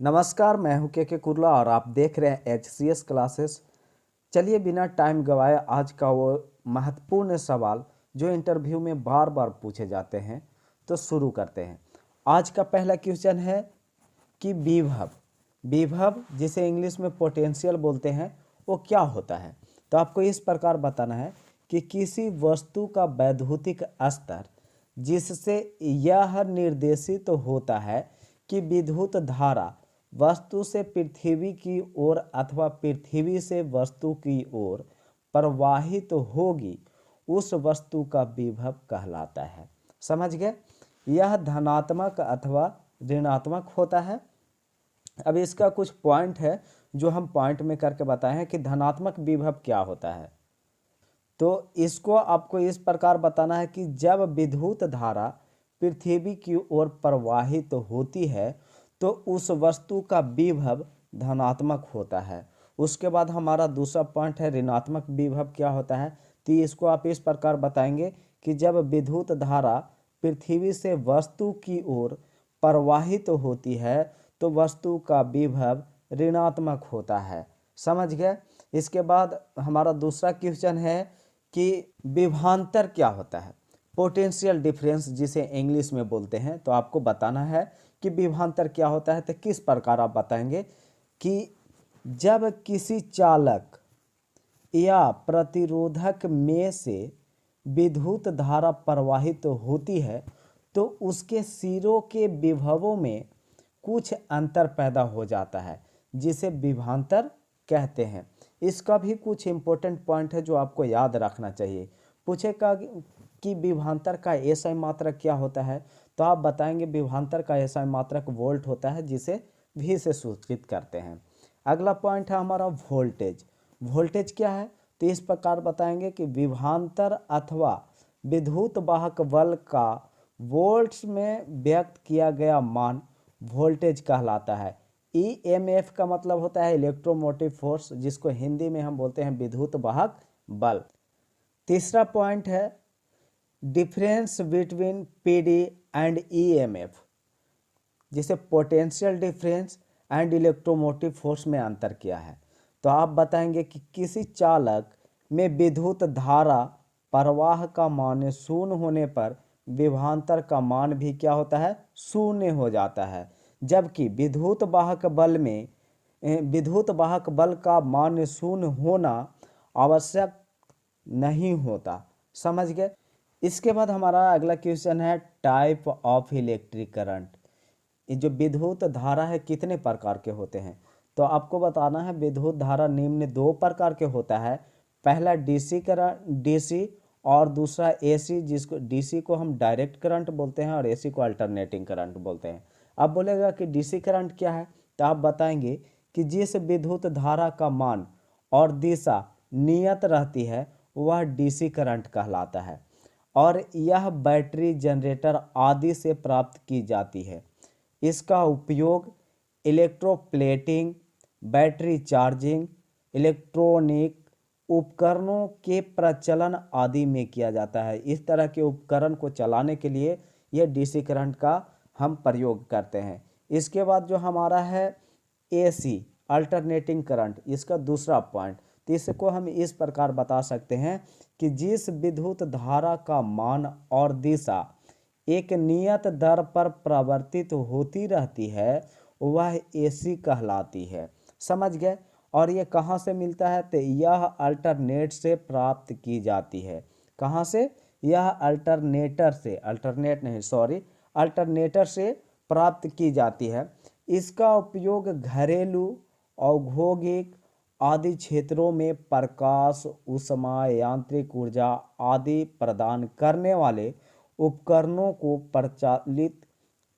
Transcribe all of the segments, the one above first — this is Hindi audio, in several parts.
नमस्कार, मैं हूं के कुर्ला और आप देख रहे हैं HCS क्लासेस। चलिए बिना टाइम गवाए आज का वो महत्वपूर्ण सवाल जो इंटरव्यू में बार बार पूछे जाते हैं तो शुरू करते हैं। आज का पहला क्वेश्चन है कि विभव विभव जिसे इंग्लिश में पोटेंशियल बोलते हैं वो क्या होता है। तो आपको इस प्रकार बताना है कि किसी वस्तु का वैद्युतिक स्तर जिससे यह निर्देशित होता है कि विद्युत धारा वस्तु से पृथ्वी की ओर अथवा पृथ्वी से वस्तु की ओर प्रवाहित होगी, उस वस्तु का विभव कहलाता है। समझ गए? यह धनात्मक अथवा ऋणात्मक होता है। अब इसका कुछ पॉइंट है जो हम पॉइंट में करके बताए हैं कि धनात्मक विभव क्या होता है। तो इसको आपको इस प्रकार बताना है कि जब विद्युत धारा पृथ्वी की ओर प्रवाहित होती है तो उस वस्तु का विभव धनात्मक होता है। उसके बाद हमारा दूसरा पॉइंट है ऋणात्मक विभव क्या होता है। तो इसको आप इस प्रकार बताएंगे कि जब विद्युत धारा पृथ्वी से वस्तु की ओर प्रवाहित होती है तो वस्तु का विभव ऋणात्मक होता है। समझ गए? इसके बाद हमारा दूसरा क्वेश्चन है कि विभवांतर क्या होता है। पोटेंशियल डिफरेंस जिसे इंग्लिश में बोलते हैं। तो आपको बताना है कि विभवांतर क्या होता है। तो किस प्रकार आप बताएंगे कि जब किसी चालक या प्रतिरोधक में से विद्युत धारा प्रवाहित होती है तो उसके सिरों के विभवों में कुछ अंतर पैदा हो जाता है जिसे विभवांतर कहते हैं। इसका भी कुछ इंपॉर्टेंट पॉइंट है जो आपको याद रखना चाहिए। पूछेगा कि विभवांतर का एसआई मात्रक क्या होता है। तो आप बताएंगे विभवांतर का एसआई मात्रक वोल्ट होता है जिसे V से सूचित करते हैं। अगला पॉइंट है हमारा वोल्टेज। वोल्टेज क्या है? तो इस प्रकार बताएंगे कि विभवांतर अथवा विद्युत वाहक बल का वोल्ट्स में व्यक्त किया गया मान वोल्टेज कहलाता है। EMF का मतलब होता है इलेक्ट्रोमोटिव फोर्स, जिसको हिंदी में हम बोलते हैं विद्युत वाहक बल। तीसरा पॉइंट है difference between PD and EMF, जिसे potential difference and electromotive force में अंतर किया है। तो आप बताएंगे कि किसी चालक में विद्युत धारा प्रवाह का मान शून्य होने पर विभवांतर का मान भी क्या होता है? शून्य हो जाता है। जबकि विद्युत वाहक बल का मान शून्य होना आवश्यक नहीं होता। समझ गए? इसके बाद हमारा अगला क्वेश्चन है टाइप ऑफ इलेक्ट्रिक करंट। ये जो विद्युत धारा है कितने प्रकार के होते हैं। तो आपको बताना है विद्युत धारा निम्न दो प्रकार के होता है। पहला डीसी करंट, डीसी, और दूसरा एसी, जिसको डीसी को हम डायरेक्ट करंट बोलते हैं और एसी को अल्टरनेटिंग करंट बोलते हैं। अब बोलेगा कि डीसी करंट क्या है। तो आप बताएंगे कि जिस विद्युत धारा का मान और दिशा नियत रहती है वह डीसी करंट कहलाता है और यह बैटरी, जनरेटर आदि से प्राप्त की जाती है। इसका उपयोग इलेक्ट्रोप्लेटिंग, बैटरी चार्जिंग, इलेक्ट्रॉनिक उपकरणों के प्रचलन आदि में किया जाता है। इस तरह के उपकरण को चलाने के लिए यह डीसी करंट का हम प्रयोग करते हैं। इसके बाद जो हमारा है एसी, अल्टरनेटिंग करंट, इसका दूसरा पॉइंट। तो इसको हम इस प्रकार बता सकते हैं कि जिस विद्युत धारा का मान और दिशा एक नियत दर पर प्रवर्तित होती रहती है वह एसी कहलाती है। समझ गए? और ये कहाँ से मिलता है? तो यह अल्टरनेट से प्राप्त की जाती है। कहाँ से? यह अल्टरनेटर से प्राप्त की जाती है। इसका उपयोग घरेलू, औद्योगिक आदि क्षेत्रों में प्रकाश, ऊष्मा, यांत्रिक ऊर्जा आदि प्रदान करने वाले उपकरणों को प्रचालित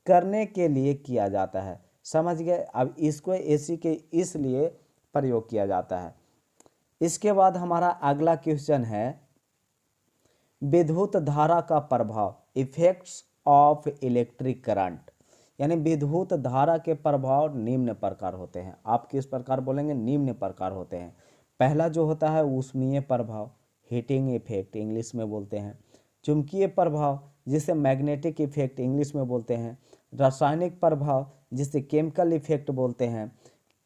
करने के लिए किया जाता है। समझ गए? अब इसको एसी के इसलिए प्रयोग किया जाता है। इसके बाद हमारा अगला क्वेश्चन है विद्युत धारा का प्रभाव, इफेक्ट्स ऑफ इलेक्ट्रिक करंट। यानी विद्युत धारा के प्रभाव निम्न प्रकार होते हैं। आप किस प्रकार बोलेंगे? निम्न प्रकार होते हैं। पहला जो होता है ऊष्मीय प्रभाव, हीटिंग इफेक्ट इंग्लिश में बोलते हैं। चुंबकीय प्रभाव जिसे मैग्नेटिक इफेक्ट इंग्लिश में बोलते हैं। रासायनिक प्रभाव जिसे केमिकल इफेक्ट बोलते हैं,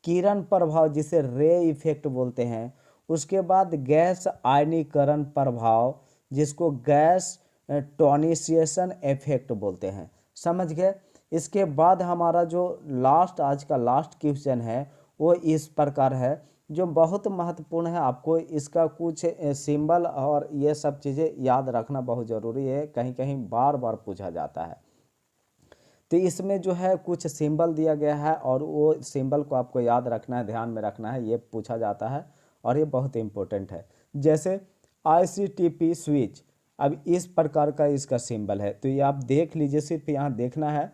किरण प्रभाव जिसे रे इफेक्ट बोलते हैं, उसके बाद गैस आयनीकरण प्रभाव जिसको गैस टोनिशिएशन इफेक्ट बोलते हैं। समझ गए। इसके बाद हमारा जो लास्ट आज का लास्ट क्वेश्चन है वो इस प्रकार है, जो बहुत महत्वपूर्ण है। आपको इसका कुछ सिंबल और ये सब चीज़ें याद रखना बहुत ज़रूरी है, कहीं कहीं बार बार पूछा जाता है। तो इसमें जो है कुछ सिंबल दिया गया है और वो सिंबल को आपको याद रखना है, ध्यान में रखना है, ये पूछा जाता है और ये बहुत इंपॉर्टेंट है। जैसे ICTP स्विच, अब इस प्रकार का इसका सिंबल है, तो ये आप देख लीजिए, सिर्फ यहाँ देखना है।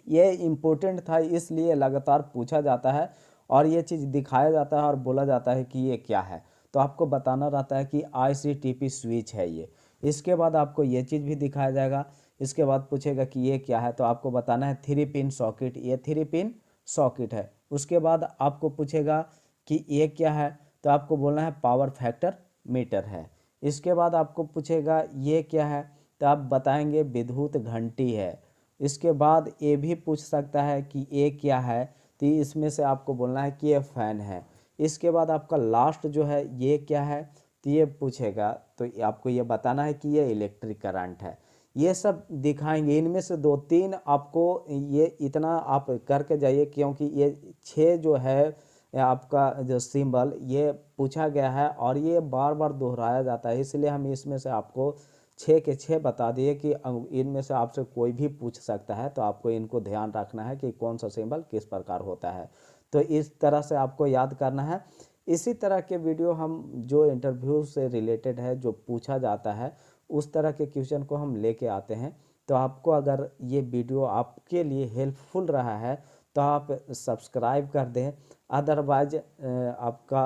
ये इम्पोर्टेंट था इसलिए लगातार पूछा जाता है और ये चीज़ दिखाया जाता है और बोला जाता है कि ये क्या है, तो आपको बताना रहता है कि ICTP स्विच है ये। इसके बाद आपको ये चीज़ भी दिखाया जाएगा। इसके बाद पूछेगा कि ये क्या है, तो आपको बताना है 3 पिन सॉकेट, ये 3 पिन सॉकेट है। उसके बाद आपको पूछेगा कि ये क्या है, तो आपको बोलना है पावर फैक्टर मीटर है। इसके बाद आपको पूछेगा ये क्या है, तो आप बताएंगे विद्युत घंटी है। इसके बाद ये भी पूछ सकता है कि ये क्या है, तो इसमें से आपको बोलना है कि ये फैन है। इसके बाद आपका लास्ट जो है ये क्या है, तो ये पूछेगा, तो आपको ये बताना है कि ये इलेक्ट्रिक करंट है। ये सब दिखाएंगे, इनमें से 2-3 आपको ये इतना आप करके जाइए, क्योंकि ये 6 जो है आपका जो सिंबल ये पूछा गया है और ये बार बार दोहराया जाता है, इसलिए हम इसमें से आपको 6 के 6 बता दिए कि इनमें से आपसे कोई भी पूछ सकता है, तो आपको इनको ध्यान रखना है कि कौन सा सिंबल किस प्रकार होता है। तो इस तरह से आपको याद करना है। इसी तरह के वीडियो हम जो इंटरव्यू से रिलेटेड है, जो पूछा जाता है, उस तरह के क्वेश्चन को हम लेके आते हैं। तो आपको अगर ये वीडियो आपके लिए हेल्पफुल रहा है तो आप सब्सक्राइब कर दें। अदरवाइज आपका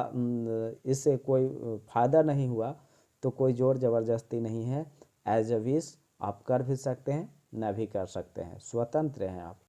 इससे कोई फ़ायदा नहीं हुआ तो कोई ज़ोर ज़बरदस्ती नहीं है। एज अ विश आप कर भी सकते हैं, ना भी कर सकते हैं, स्वतंत्र हैं आप।